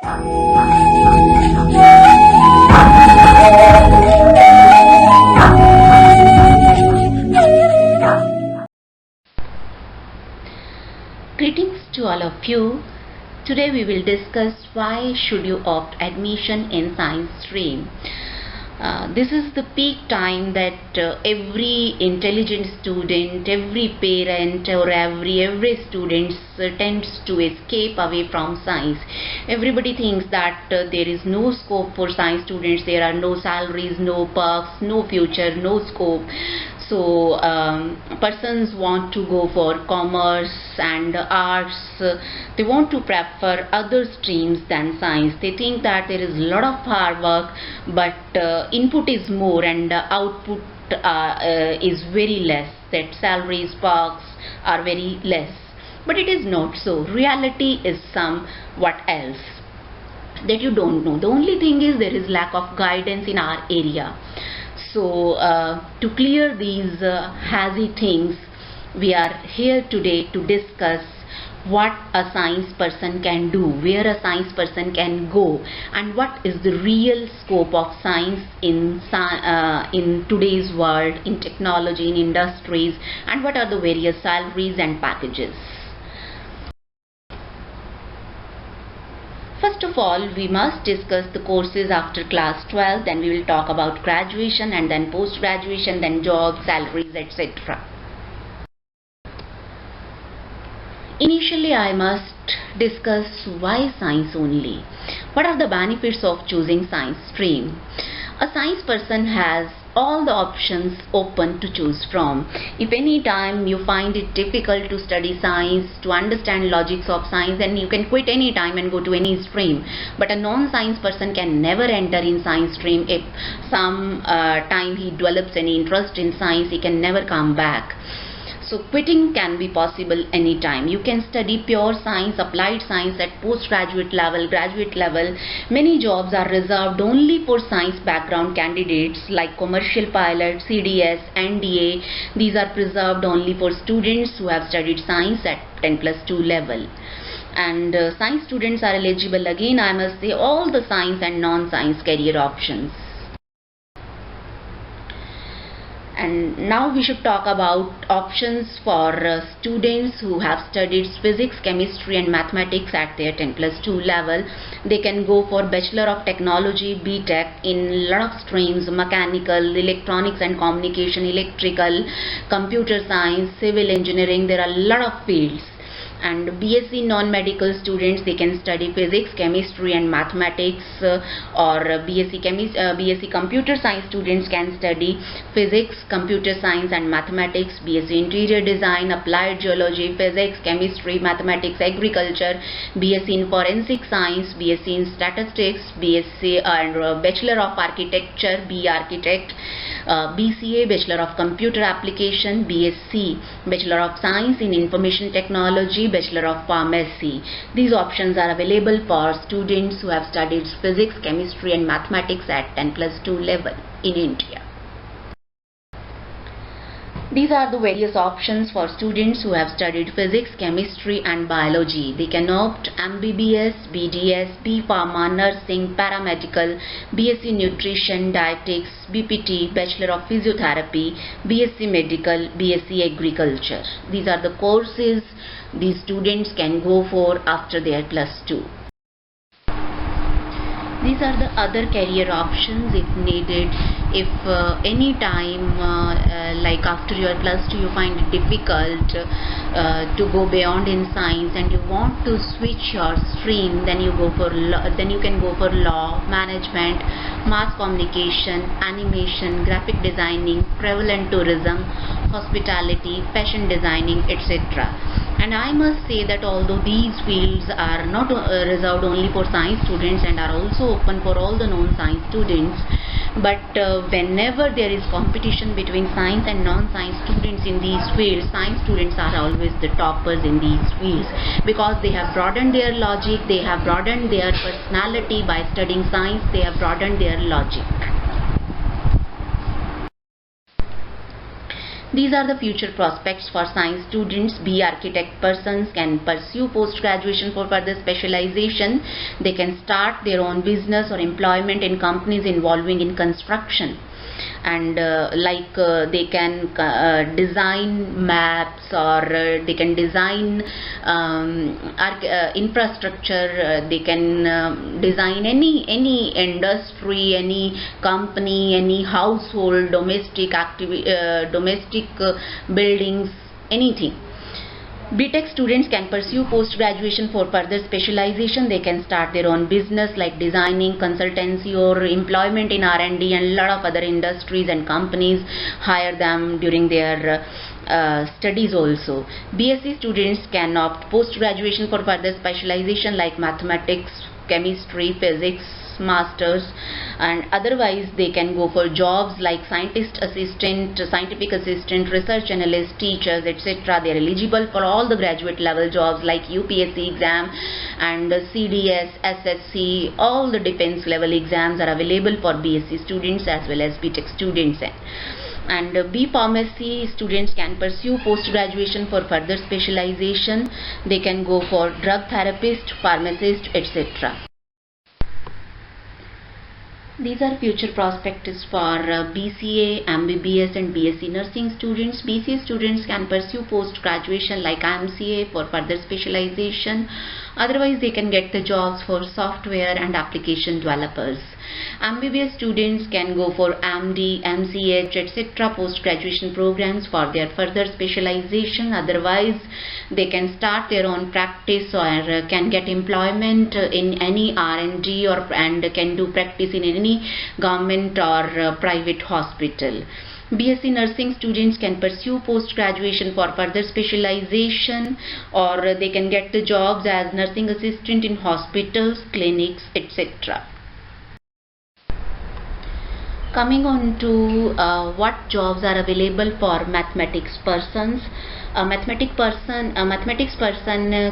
Greetings to all of you. Today we will discuss why should you opt admission in science stream. This is the peak time that every intelligent student, every parent or every student tends to escape away from science. Everybody thinks that there is no scope for science students, there are no salaries, no perks, no future, no scope. So persons want to go for commerce and arts. They want to prefer other streams than science. They think that there is a lot of hard work, but input is more and output is very less. That salaries, perks are very less. But it is not so. Reality is somewhat else that you don't know. The only thing is there is lack of guidance in our area. So to clear these hazy things, we are here today to discuss what a science person can do, where a science person can go, and what is the real scope of science in today's world, in technology, in industries, and what are the various salaries and packages. First of all, we must discuss the courses after class 12, then we will talk about graduation and then post-graduation, then jobs, salaries, etc. Initially, I must discuss why science only. What are the benefits of choosing science stream? A science person has all the options open to choose from. If any time you find it difficult to study science, to understand logics of science, then you can quit any time and go to any stream. But a non-science person can never enter in science stream. If some time he develops any interest in science, he can never come back. So quitting can be possible anytime. You can study pure science, applied science at postgraduate level, graduate level. Many jobs are reserved only for science background candidates like commercial pilot, CDS, NDA. These are preserved only for students who have studied science at 10+2 level. And science students are eligible again, I must say, all the science and non-science career options. And now we should talk about options for students who have studied physics, chemistry and mathematics at their 10+2 level. They can go for Bachelor of Technology, BTech in lot of streams: mechanical, electronics and communication, electrical, computer science, civil engineering. There are a lot of fields. And BSc non-medical students, they can study physics, chemistry and mathematics, or BSc computer science students can study physics, computer science and mathematics, BSc interior design, applied geology, physics, chemistry, mathematics, agriculture, BSc in forensic science, BSc in statistics, BSc and Bachelor of Architecture, B Architect, BCA, Bachelor of Computer Application, BSc, Bachelor of Science in Information Technology, Bachelor of Pharmacy. These options are available for students who have studied physics, chemistry and mathematics at 10+2 level in India. These are the various options for students who have studied physics, chemistry and biology. They can opt MBBS, BDS, B Pharma, Nursing, Paramedical, BSc Nutrition, Dietetics, BPT, Bachelor of Physiotherapy, BSc Medical, BSc Agriculture. These are the courses these students can go for after their +2. These are the other career options if needed. If any time like after your +2 you find it difficult to go beyond in science and you want to switch your stream, then you can go for law, management, mass communication, animation, graphic designing, travel and tourism, hospitality, fashion designing, etc. And I must say that although these fields are not reserved only for science students and are also open for all the non-science students, but whenever there is competition between science and non-science students in these fields, science students are always the toppers in these fields because they have broadened their logic, they have broadened their personality by studying science, they have broadened their logic. These are the future prospects for science students. B architect persons can pursue post graduation for further specialization. They can start their own business or employment in companies involving in construction, and they can design maps, or they can design infrastructure. They can design any industry, any company, any household, domestic buildings, anything. BTech students can pursue post-graduation for further specialization. They can start their own business like designing, consultancy, or employment in R&D, and a lot of other industries and companies hire them during their studies also. BSc students can opt post-graduation for further specialization like mathematics, chemistry, physics, masters, and otherwise they can go for jobs like scientist assistant, scientific assistant, research analyst, teachers, etc. They are eligible for all the graduate level jobs like UPSC exam and CDS, SSC. All the defense level exams are available for BSc students as well as BTech students. And B pharmacy students can pursue post graduation for further specialization. They can go for drug therapist, pharmacist, etc. These are future prospects for BCA, MBBS and BSc nursing students. BCA students can pursue post graduation like MCA for further specialization. Otherwise they can get the jobs for software and application developers. MBBS students can go for MD, MCH, etc. post graduation programs for their further specialization. Otherwise they can start their own practice or can get employment in any R&D and can do practice in any government or private hospital. BSc nursing students can pursue post graduation for further specialization, or they can get the jobs as nursing assistant in hospitals, clinics, etc. Coming on to what jobs are available for mathematics persons. A mathematics person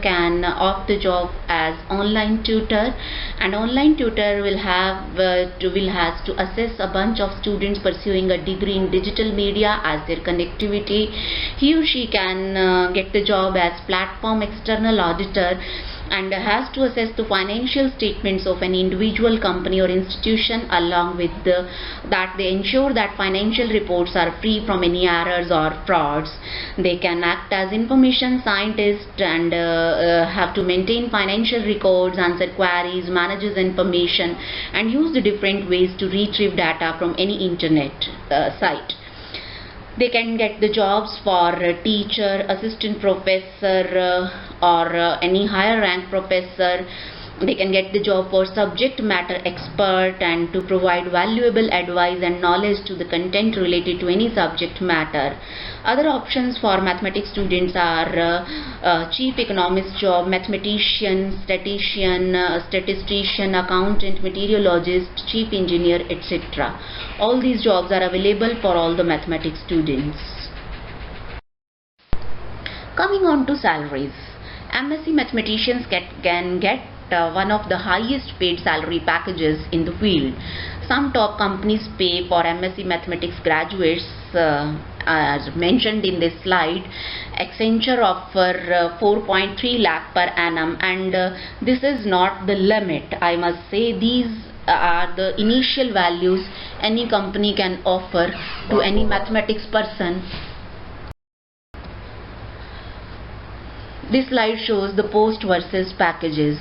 can opt the job as online tutor, and online tutor has to assess a bunch of students pursuing a degree in digital media as their connectivity. He or she can get the job as platform external auditor and has to assess the financial statements of an individual company or institution. Along with that, they ensure that financial reports are free from any errors or frauds. They can act as information scientists and have to maintain financial records, answer queries, manages information, and use the different ways to retrieve data from any internet site. They can get the jobs for teacher, assistant professor, or any higher rank professor. They can get the job for subject matter expert and to provide valuable advice and knowledge to the content related to any subject matter. Other options for mathematics students are chief economist job, mathematician, statistician, accountant, meteorologist, chief engineer, etc. All these jobs are available for all the mathematics students. Coming on to salaries. MSc mathematicians can get one of the highest paid salary packages in the field. Some top companies pay for MSc mathematics graduates as mentioned in this slide. Accenture offer 4.3 lakh per annum, and this is not the limit. I must say these are the initial values any company can offer to any mathematics person. This slide shows the post versus packages.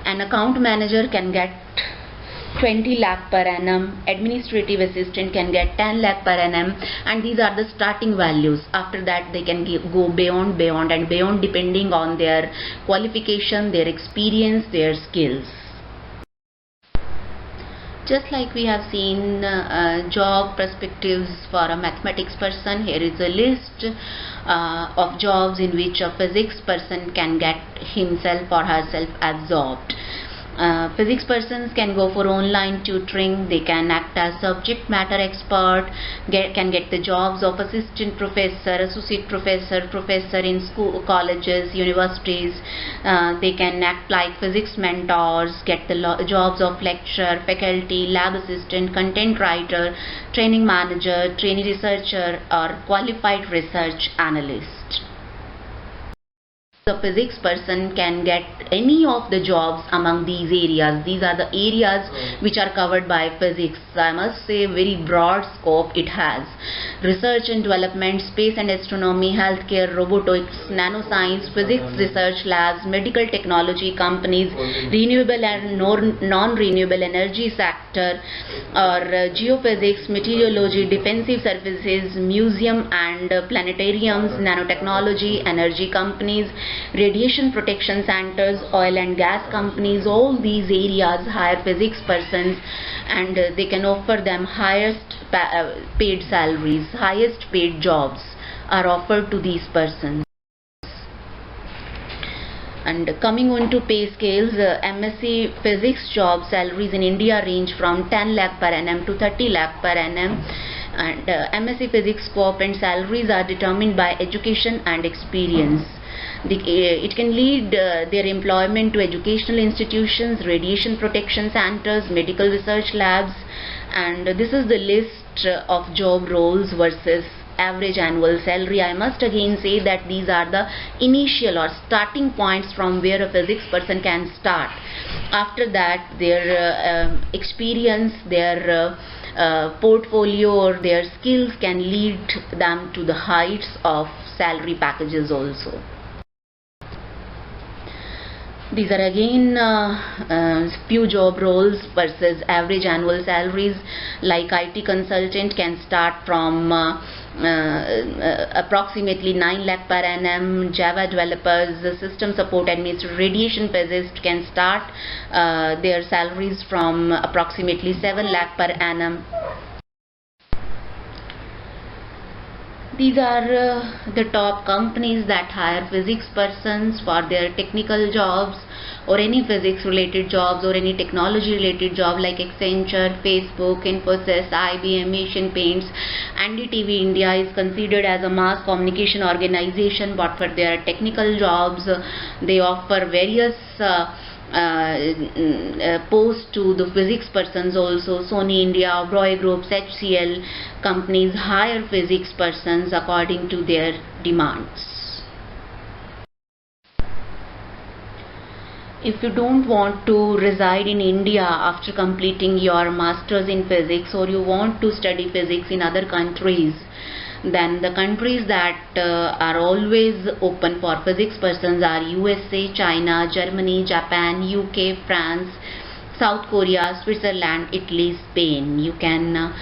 An account manager can get 20 lakh per annum, administrative assistant can get 10 lakh per annum, and these are the starting values. After that they can go beyond depending on their qualification, their experience, their skills. Just like we have seen job perspectives for a mathematics person, here is a list of jobs in which a physics person can get himself or herself absorbed. Physics persons can go for online tutoring. They can act as subject matter expert, can get the jobs of assistant professor, associate professor, professor in school, colleges, universities. They can act like physics mentors, get the jobs of lecturer, faculty, lab assistant, content writer, training manager, trainee researcher, or qualified research analyst. The physics person can get any of the jobs among these areas. These are the areas which are covered by physics. I must say very broad scope it has. Research and development, space and astronomy, healthcare, robotics, nanoscience, physics research labs, medical technology companies, renewable and non-renewable energy sector, or geophysics, meteorology, defensive services, museum and planetariums, nanotechnology, energy companies, radiation protection centers, oil and gas companies. All these areas hire physics persons, and they can offer them highest paid salaries, highest paid jobs are offered to these persons. And coming on to pay scales, MSc Physics job salaries in India range from 10 lakh per annum to 30 lakh per annum. And MSc Physics scope and salaries are determined by education and experience. It can lead their employment to educational institutions, radiation protection centers, medical research labs, and this is the list of job roles versus average annual salary. I must again say that these are the initial or starting points from where a physics person can start. After that, their experience, their portfolio or their skills can lead them to the heights of salary packages also. These are again few job roles versus average annual salaries. Like IT consultant can start from approximately 9 lakh per annum. Java developers, system support administrator, radiation physicist can start their salaries from approximately 7 lakh per annum. These are the top companies that hire physics persons for their technical jobs or any physics related jobs or any technology related job like Accenture, Facebook, Infosys, IBM, Asian Paints. NDTV India is considered as a mass communication organization, but for their technical jobs they offer various post to the physics persons also. Sony India, Oberoi Groups, HCL companies hire physics persons according to their demands. If you don't want to reside in India after completing your masters in physics, or you want to study physics in other countries, then the countries that are always open for physics persons are USA, China, Germany, Japan, UK, France, South Korea, Switzerland, Italy, Spain. You can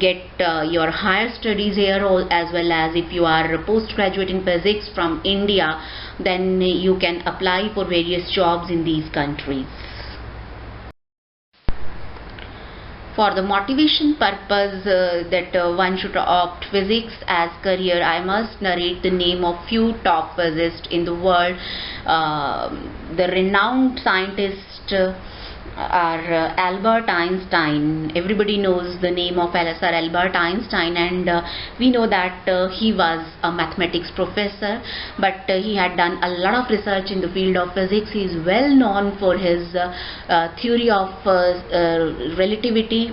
get your higher studies here, as well as if you are a postgraduate in physics from India, then you can apply for various jobs in these countries. For the motivation purpose that one should opt physics as career, I must narrate the name of few top physicists in the world. The renowned scientists are Albert Einstein. Everybody knows the name of Sir Albert Einstein, and we know that he was a mathematics professor, but he had done a lot of research in the field of physics. He is well known for his theory of relativity,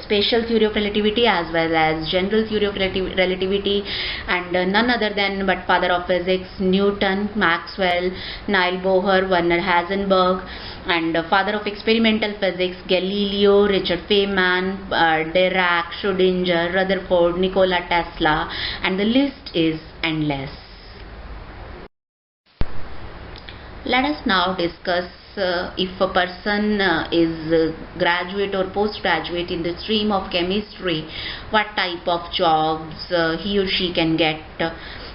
special theory of relativity, as well as general theory of relativity, and none other than but father of physics, Newton, Maxwell, Niels Bohr, Werner Heisenberg, and father of experimental physics, Galileo, Richard Feynman, Dirac, Schrödinger, Rutherford, Nikola Tesla, and the list is endless. Let us now discuss if a person is graduate or postgraduate in the stream of chemistry, what type of jobs he or she can get.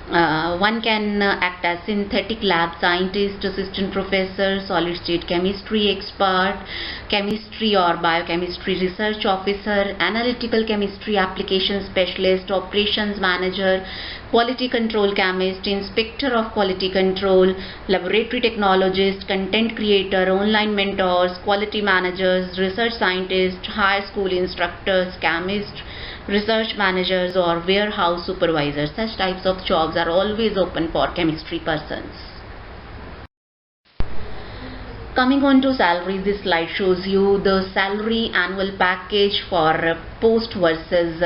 One can act as synthetic lab scientist, assistant professor, solid state chemistry expert, chemistry or biochemistry research officer, analytical chemistry application specialist, operations manager, quality control chemist, inspector of quality control, laboratory technologist, content creator, online mentors, quality managers, research scientists, high school instructors, chemists, research managers, or warehouse supervisors. Such types of jobs are always open for chemistry persons. Coming on to salaries, this slide shows you the salary annual package for post versus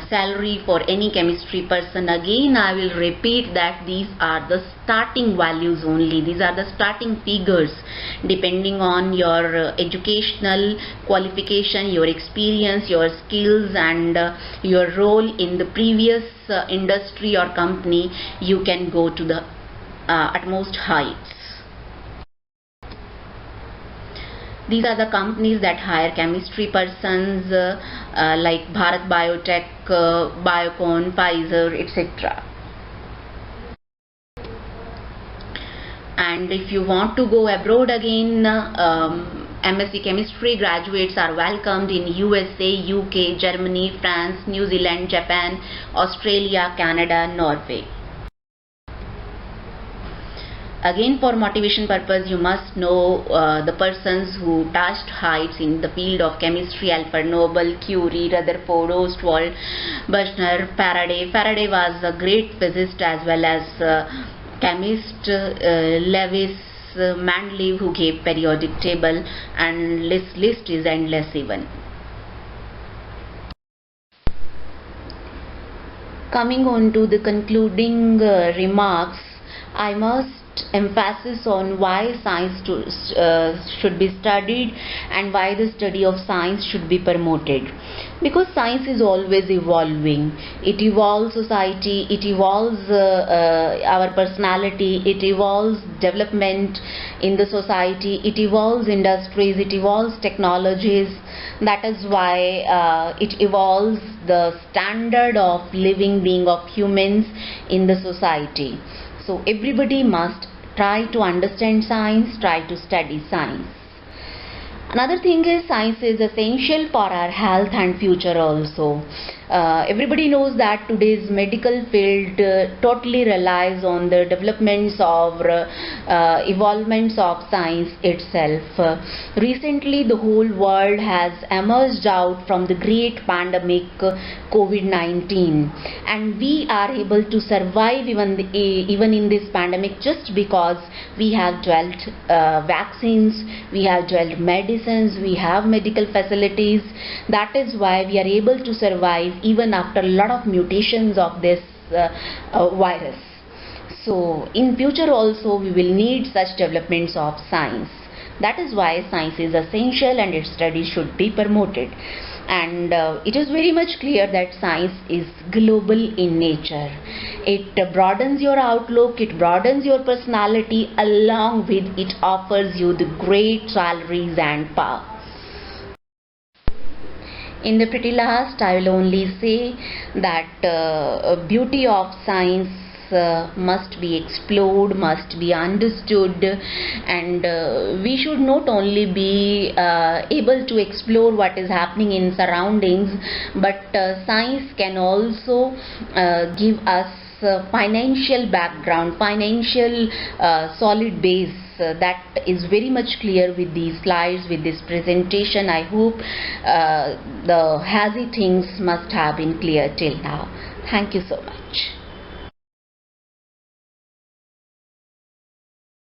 salary for any chemistry person. Again, I will repeat that these are the starting values only. These are the starting figures depending on your educational qualification, your experience, your skills, and your role in the previous industry or company. You can go to the utmost heights. These are the companies that hire chemistry persons like Bharat Biotech, Biocon, Pfizer, etc. And if you want to go abroad again, MSc Chemistry graduates are welcomed in USA, UK, Germany, France, New Zealand, Japan, Australia, Canada, Norway. Again, for motivation purpose, you must know the persons who touched heights in the field of chemistry: Alfred Nobel, Curie, Rutherford, Ostwald, Buchner, Faraday. Faraday was a great physicist as well as chemist. Lewis, Mendeleev, who gave periodic table, and list is endless even. Coming on to the concluding remarks, I must emphasis on why science should be studied and why the study of science should be promoted. Because science is always evolving. It evolves society, it evolves our personality, it evolves development in the society, it evolves industries, it evolves technologies. That is why it evolves the standard of living being of humans in the society. So everybody must try to understand science, try to study science. Another thing is science is essential for our health and future also. Everybody knows that today's medical field totally relies on the developments of evolvements of science itself. Recently, the whole world has emerged out from the great pandemic COVID-19, and we are able to survive even in this pandemic just because we have developed vaccines, we have developed medicines, we have medical facilities. That is why we are able to survive even after a lot of mutations of this virus. So in future also we will need such developments of science. That is why science is essential and its study should be promoted. And it is very much clear that science is global in nature. It broadens your outlook, it broadens your personality, along with it offers you the great salaries and power. In the pretty last, I will only say that beauty of science must be explored, must be understood, and we should not only be able to explore what is happening in surroundings, but science can also give us financial background, financial solid base. That is very much clear with these slides, with this presentation. I hope the hazy things must have been clear till now. Thank you so much.